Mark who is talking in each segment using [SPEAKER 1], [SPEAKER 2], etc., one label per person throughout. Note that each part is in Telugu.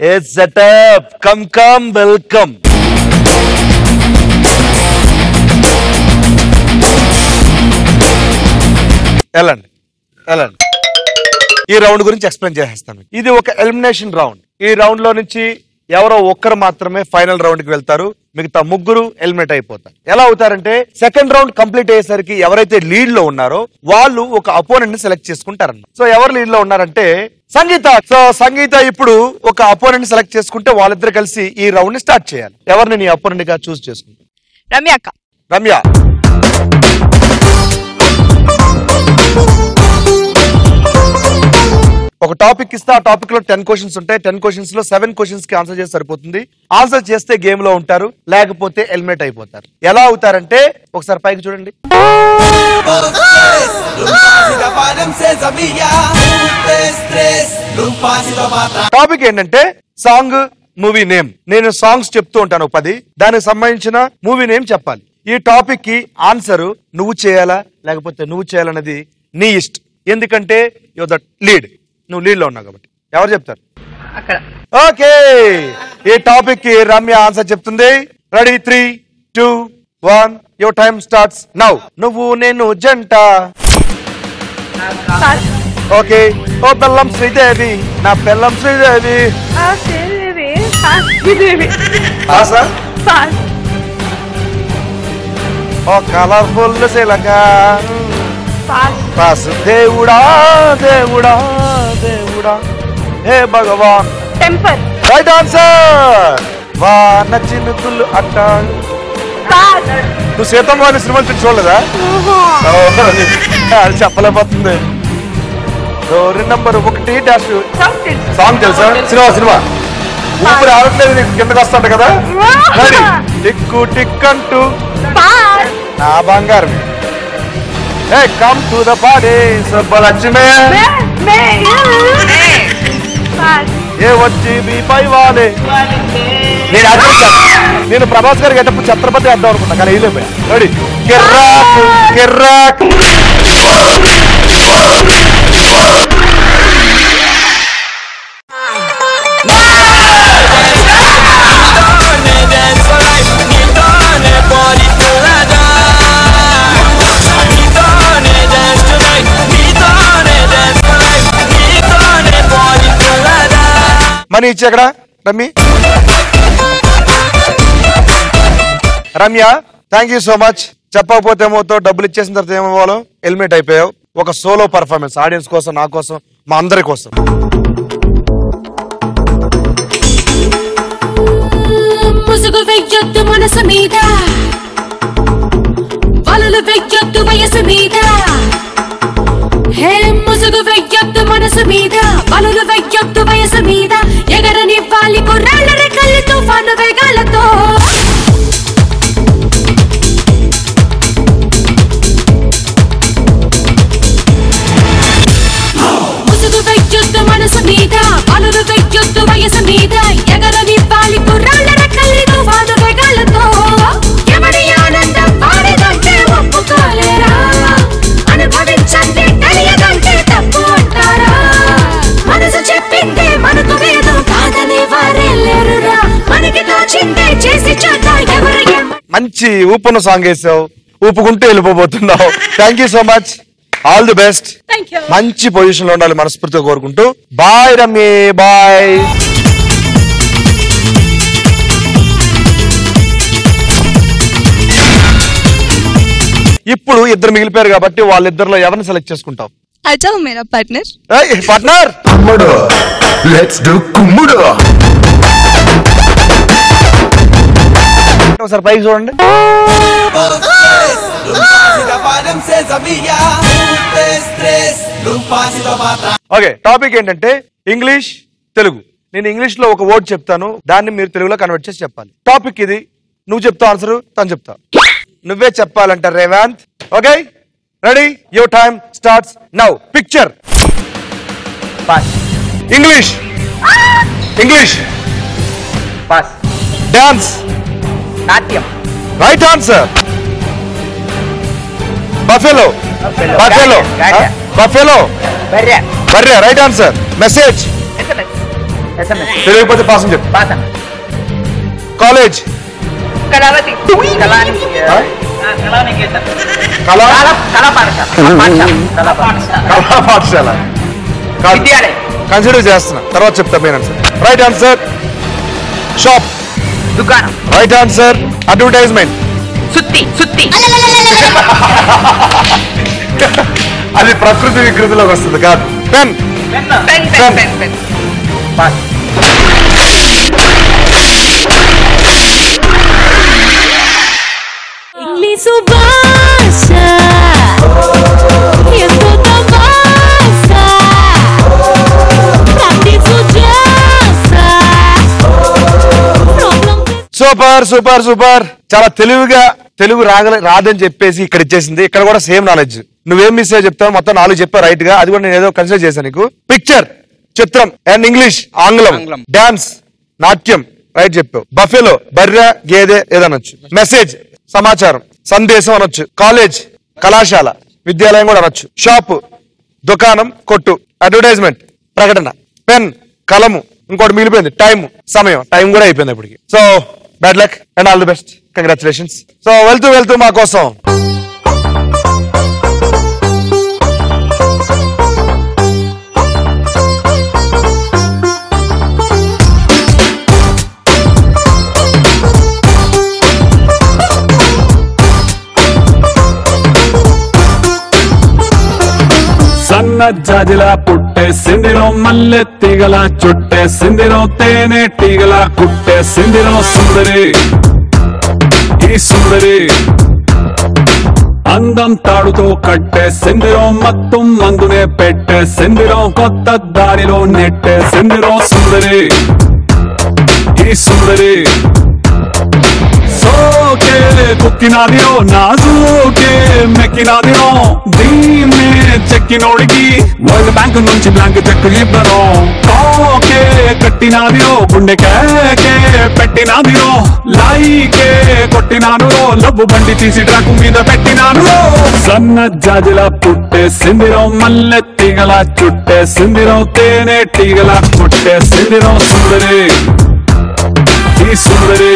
[SPEAKER 1] ఏ సెటప్ కమ్ వెల్కమ్. వెళ్ళండి. ఈ రౌండ్ గురించి ఎక్స్ప్లెయిన్ చేసేస్తాను. ఇది ఒక ఎలిమినేషన్ రౌండ్. ఈ రౌండ్ లో నుంచి ఎవరో ఒక్కరు మాత్రమే ఫైనల్ రౌండ్ కి వెళ్తారు, మిగతా ముగ్గురు ఎలిమినేట్ అయిపోతారు. ఎలా అవుతారంటే సెకండ్ రౌండ్ కంప్లీట్ అయ్యేసరికి ఎవరైతే లీడ్ లో ఉన్నారో వాళ్ళు ఒక అపోనెంట్ ని సెలెక్ట్ చేసుకుంటారన్న. సో ఎవరు లీడ్ లో ఉన్నారంటే సంగీత. సో సంగీత ఇప్పుడు ఒక అపోనెంట్ ని సెలెక్ట్ చేసుకుంటే వాళ్ళిద్దరు కలిసి ఈ రౌండ్ ని స్టార్ట్ చేయాలి. ఎవరిని నీ అపోనెంట్ గా చూస్ చేసుకుంటారు?
[SPEAKER 2] రమ్య అక్క.
[SPEAKER 1] రమ్య, ఒక టాపిక్ ఇస్తే ఆ టాపిక్ లో 10 క్వశ్చన్స్ ఉంటాయి. 10 క్వశ్చన్స్ లో 7 క్వశ్చన్స్ కి ఆన్సర్ చేస్తే సరిపోతుంది. ఆన్సర్ చేస్తే గేమ్ లో ఉంటారు, లేకపోతే ఎలిమినేట్ అయిపోతారు. ఎలా అవుతారంటే ఒకసారి పైకి చూడండి. టాపిక్ ఏంటంటే సాంగ్, మూవీ నేమ్. నేను సాంగ్స్ చెప్తూ ఉంటాను 10, దానికి సంబంధించిన మూవీ నేమ్ చెప్పాలి. ఈ టాపిక్ కి ఆన్సర్ నువ్వు చేయాలా లేకపోతే నువ్వు చేయాలన్నది నీ ఇష్టం. ఎందుకంటే యు ద లీడ్, నువ్వు లీడ్ లో ఉన్నావు కాబట్టి. ఎవరు చెప్తారు? ఓకే, ఈ టాపిక్ కి రమ్య ఆన్సర్ చెప్తుంది. Ready? 3, 2, 1 your time starts now. నువ్వు నేను జంట. ఓకే. ఓ బెల్లం శ్రీదేవి, నా బెల్లం శ్రీదేవి. ఓ కలర్ఫుల్ శిలక. పాస్. దేవుడా దేవుడా దేవుడా హే భగవాన్.
[SPEAKER 2] టెంపర్.
[SPEAKER 1] Right answer. వాన చినుకులు అట్టాడు. నువ్వు సీతమ్మ వారి సినిమాలు చూడలేదా? అది చెప్పలేకపోతుంది. Door number 1 dash. సాంగ్ తెలుసా? సినిమా ఊపిరి ఆడట్లేదు నీకు, కిందకి వస్తాంట కదా. టిక్కు టిక్ అంటూ నా బంగారం. Hey, come to the party, Subbalakshmi. ఏ వచ్చి మీ పై వాలే. నేను ప్రభాస్ గారికి అయితే ఛత్రపతి వేద్దాం అనుకున్నా కానీ వేయలేకపోయా. రెడీ? కిర్రాక్ కిర్రాక్. మనీ ఇచ్చి ఎక్కడ Ramya? Thank you so much. చెప్పకపోతే ఏమవుతావు, డబ్బులు ఇచ్చేసిన తర్వాత ఏమవ్వాలో ఎలిమినేట్ అయిపోయావు. ఒక సోలో పర్ఫార్మెన్స్ ఆడియన్స్ కోసం, నా కోసం, మా అందరి కోసం.
[SPEAKER 3] ముసుగు వెయ్యొద్దు మనసు మీద, వలలు వెయ్యొద్దు వయసు మీద. హే ముసుగు వెయ్యొద్దు మనసు మీద, వలలు వెయ్యొద్దు వయసు మీద. ఎగరనివ్వాలి కుర్రాళ్ళ రెక్కలు తుఫాను వేగాలతో. ముసుగు వెయ్యొద్దు మనసు మీద, వలలు వెయ్యొద్దు వయసు మీద. ఎగరనివ్వాలి కుర్రాళ్ళ రెక్కలు తుఫాను వేగాలతో. ఎవరి ఆనందం వాడిదంటే ఒప్పుకోలేరా, అనుభవించండి తెలియదంటే తప్పు అంటారా. మనసు చెప్పిందే మనకు వేదం కాదని వారే లేరురా. మనకి తోచిందే చేసి చూద్దాం ఎవరు.
[SPEAKER 1] మంచి ఊపున్న సాంగ్ వేసావు, ఊపుకుంటూ వెళ్ళిపోబోతున్నావు. Thank you so much. All the best. మంచి పొజిషన్ లో ఉండాలి మనస్ఫూర్తిగా కోరుకుంటూ. Bye Ramya, bye. ఇప్పుడు ఇద్దరు మిగిలిపోయారు కాబట్టి వాళ్ళిద్దరిలో ఎవరిని సెలెక్ట్ చేసుకుంటావు?
[SPEAKER 2] అజావ్ మేరా పార్ట్నర్.
[SPEAKER 1] పార్ట్నర్ కుమ్ముడు. లెట్స్ డు కుమ్ముడు. ఒకసారి పైకి చూడండి. ఓకే, టాపిక్ ఏంటంటే ఇంగ్లీష్, తెలుగు. నేను ఇంగ్లీష్ లో ఒక వర్డ్ చెప్తాను, దాన్ని మీరు తెలుగులో కన్వర్ట్ చేసి చెప్పాలి. టాపిక్ ఇది. నువ్వు చెప్తావు ఆన్సర్, తను చెప్తావు. నువ్వే చెప్పాలంట Revanth. Okay, ready? Your time starts now. Picture. English. English. Dance.
[SPEAKER 4] నాట్యం.
[SPEAKER 1] Right answer. Buffalo. Buffalo. Buffalo. బర్రె. Right answer. మెసేజ్. తెలియకపోతే పాస్ అని చెప్పు. కాలేజ్
[SPEAKER 4] కళావతి
[SPEAKER 1] కళా పాఠశాల
[SPEAKER 4] విద్యాలయం
[SPEAKER 1] కన్సిడర్ చేస్తున్నా, తర్వాత చెప్తా main answer. Right answer shop,
[SPEAKER 4] దుకాణం,
[SPEAKER 1] రైట్ ఆన్సర్ అడ్వర్టైజ్మెంట్,
[SPEAKER 4] సుత్తి
[SPEAKER 1] అది ప్రకృతి వికృతిలోకి వస్తుంది కాదు. పెన్,
[SPEAKER 4] పెన్
[SPEAKER 3] ఇంగ్లీషు భాష ఎంతో తమాష ప్రాక్టీసు చేసా ప్రాబ్లం
[SPEAKER 1] సూపర్ సూపర్ సూపర్. చాలా తెలివిగా తెలుగు రాదని చెప్పేసి ఇక్కడ ఇచ్చేసింది. ఇక్కడ కూడా సేమ్ నాలెడ్జ్. నువ్వేం మిస్ అయ్యో చెప్తావు, మొత్తం 4 చెప్పావు రైట్ గా. అది కూడా నేను ఏదో కన్సిడర్ చేశాను నీకు. పిక్చర్ చిత్రం, అండ్ ఇంగ్లీష్ ఆంగ్లం, డాన్స్ నాట్యం రైట్ చెప్పావు. బఫెలో బర్రె గేదె ఏదనొచ్చు. మెసేజ్ సమాచారం, సందేశం అనొచ్చు. కాలేజ్ కళాశాల, విద్యాలయం కూడా అనొచ్చు. షాప్ దుకాణం, కొట్టు. అడ్వర్టైజ్మెంట్ ప్రకటన. పెన్ కలము. ఇంకోటి మిగిలిపోయింది టైం, సమయం. టైం కూడా అయిపోయింది ఇప్పటికి. So bad luck and all the best, congratulations. So వెళ్తూ మా కోసం
[SPEAKER 5] సన్న జాజిలా పుట్టే సిందిరో మల్లె తీగల చుట్టే సిందిరో తేనె టీగల కుట్టే సిందిరో సుందరి ఈ సుందరి అందం తాడుతో కట్టే సిందిరో మత్తం మందునే పెట్టే సిందిరో కొత్త దారిలో నెట్టే సిందిరో సుందరి ఈ సుందరి సోకే కుక్కినాదిరో నాజూకే మెక్కినాదిరో దీన్నే చెక్కినోడికి వరల్డ్ బ్యాంక్ నుంచి బ్లాంక్ చెక్ ఇవ్వను. కాకే కట్టినాదిరో గుండె కేకే పెట్టినాదిరో లైకే కొట్టినాను లబ్బు బండి తీసి ట్రాకు మీద పెట్టినాను. సన్న జాజిలా పుట్టే సిందిరో మల్లె తీగల చుట్టే సిందిరో తేనె టీగల కుట్టే సిందిరో సుందరి ఈ సుందరి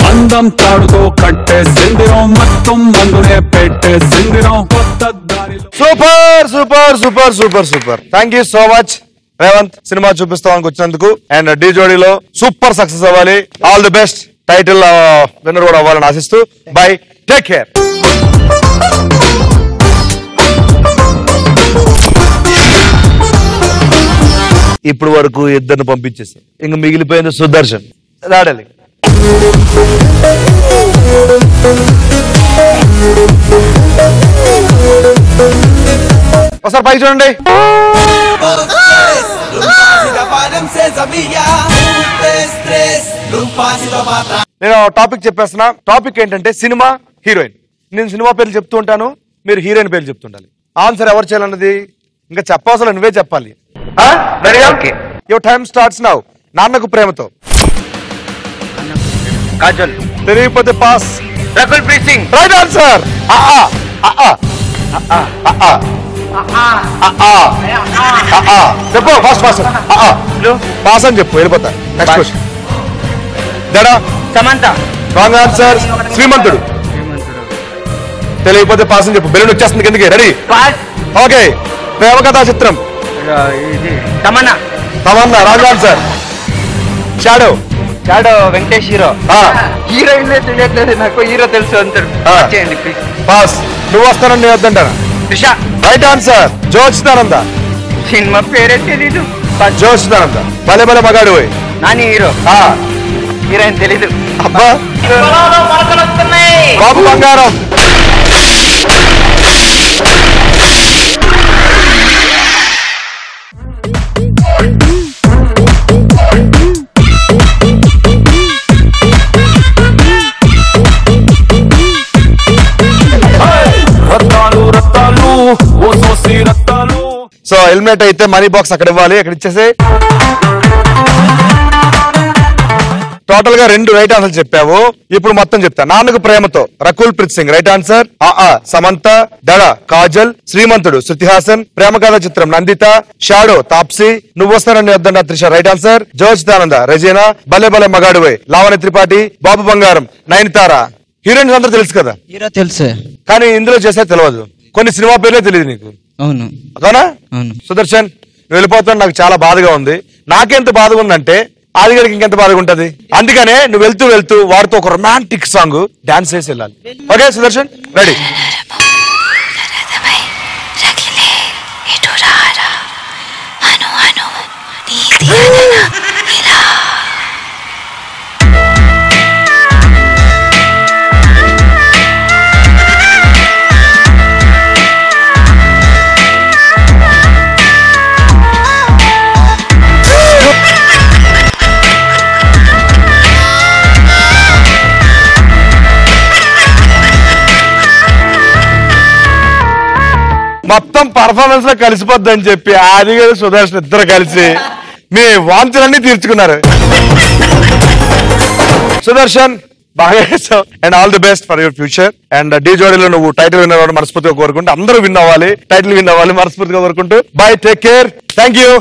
[SPEAKER 5] అందం తాడుతో కట్టే సిందిరం మొత్తం మందునే పెట్టే సిందిరం కొత్త దారిలో.
[SPEAKER 1] Super super super super super. Thank you so much Revanth. సినిమా చూపిస్తామని వచ్చినందుకు. అండ్ డి జోడీలో సూపర్ సక్సెస్ అవ్వాలి. All the best. Title winner కూడా అవ్వాలని ఆశిస్తూ బై, టేక్ కేర్. ఇప్పుడు వరకు ఇద్దరిని పంపించేసాం, ఇంక మిగిలిపోయింది సుదర్శన్. రాడాలి. ఒకసారి పై చూడండి. నేను టాపిక్ చెప్పేస్తున్నా. టాపిక్ ఏంటంటే సినిమా, హీరోయిన్. నేను సినిమా పేర్లు చెప్తూ ఉంటాను, మీరు హీరోయిన్ పేర్లు చెప్తుండాలి. ఆన్సర్ ఎవరు చేయాలన్నది ఇంకా చెప్పవసరం, నువ్వే చెప్పాలి. Your time starts now. Nannaku Prematho.
[SPEAKER 4] Kajal,
[SPEAKER 1] తెలియకపోతే pass.
[SPEAKER 4] Rakul Preet Singh,
[SPEAKER 1] right answer. చెప్పు ఫాస్ట్ ఫాస్ట్. పాస్ అని చెప్పు, వెళ్ళిపోతా. Next question. Dhada,
[SPEAKER 4] Samantha,
[SPEAKER 1] wrong answer. Srimanthudu. తెలియకపోతే పాస్ అని చెప్పు. బెలూన్ వచ్చేస్తుంది కిందకి. రెడీ? ఓకే. ప్రేమ కథా చిత్రం.
[SPEAKER 4] Tamannaah,
[SPEAKER 1] Tamannaah. Wrong answer. Shadow.
[SPEAKER 4] Venkatesh hero. Heroine తెలియట్లేదు నాకు, హీరో తెలుసు అంటారు. చేయండి ప్లీజ్.
[SPEAKER 1] పాస్. నువ్వు వస్తానని నేను వద్దంటాను.
[SPEAKER 4] త్రిష.
[SPEAKER 1] Right answer. జోచిదానంద.
[SPEAKER 4] సినిమా పేరే తెలీదు.
[SPEAKER 1] జోచిదానంద. భలే భలే మగాడు.
[SPEAKER 4] నాని హీరో. హీరోయిన్ తెలీదు.
[SPEAKER 1] అబ్బా, బాబు బంగారం. సో హెల్మెట్ అయితే మనీ బాక్స్ అక్కడ ఇవ్వాలి, అక్కడ ఇచ్చేసి. టోటల్ గా 2 రైట్ ఆన్సర్ చెప్పావు. ఇప్పుడు మొత్తం చెప్తా. Nannaku Prematho Rakul Preet Singh right answer. సమంత. దడ కాజల్. శ్రీమంతుడు శృతి హాసన్. ప్రేమ కథ చిత్రం నందిత. షాడో తాప్సీ. నువ్వు వస్తానని వద్దంట త్రిష రైట్ ఆన్సర్. జోచితానంద రెజీనా. భలే భలే మగాడువై లావణ్య త్రిపాఠి. బాబు బంగారం నయనతార. హీరోయిన్స్ అందరూ తెలుసు కదా,
[SPEAKER 6] హీరో తెలుసు
[SPEAKER 1] కానీ ఇందులో చేసే తెలియదు. కొన్ని సినిమా పేర్లే తెలియదు నీకు.
[SPEAKER 6] అవును
[SPEAKER 1] అవునా?
[SPEAKER 6] అవును.
[SPEAKER 1] సుదర్శన్ నువ్వు వెళ్ళిపోతావు, నాకు చాలా బాధగా ఉంది. నాకెంత బాధగా ఉందంటే ఆదిగారికి ఇంకెంత బాధగా ఉంటది. అందుకనే నువ్వు వెళ్తూ వెళ్తూ వాడితో ఒక రొమాంటిక్ సాంగ్ డాన్స్ చేసి వెళ్ళాలి. Okay Sudarshan ready? మొత్తం పర్ఫార్మెన్స్ లో కలిసిపోద్దని చెప్పి ఆది గారు సుదర్శన్ ఇద్దరు కలిసి మీ వాంఛలన్నీ తీర్చుకున్నారు. సుదర్శన్ బాగా చేసావు and all the best for your future. And the జోడీలో నువ్వు టైటిల్ విన్ అవ్వాలి మనస్ఫూర్తిగా కోరుకుంటూ, అందరూ విన్ అవ్వాలి, టైటిల్ విన్ అవ్వాలి మనస్ఫూర్తిగా కోరుకుంటూ. By, take care, thank you.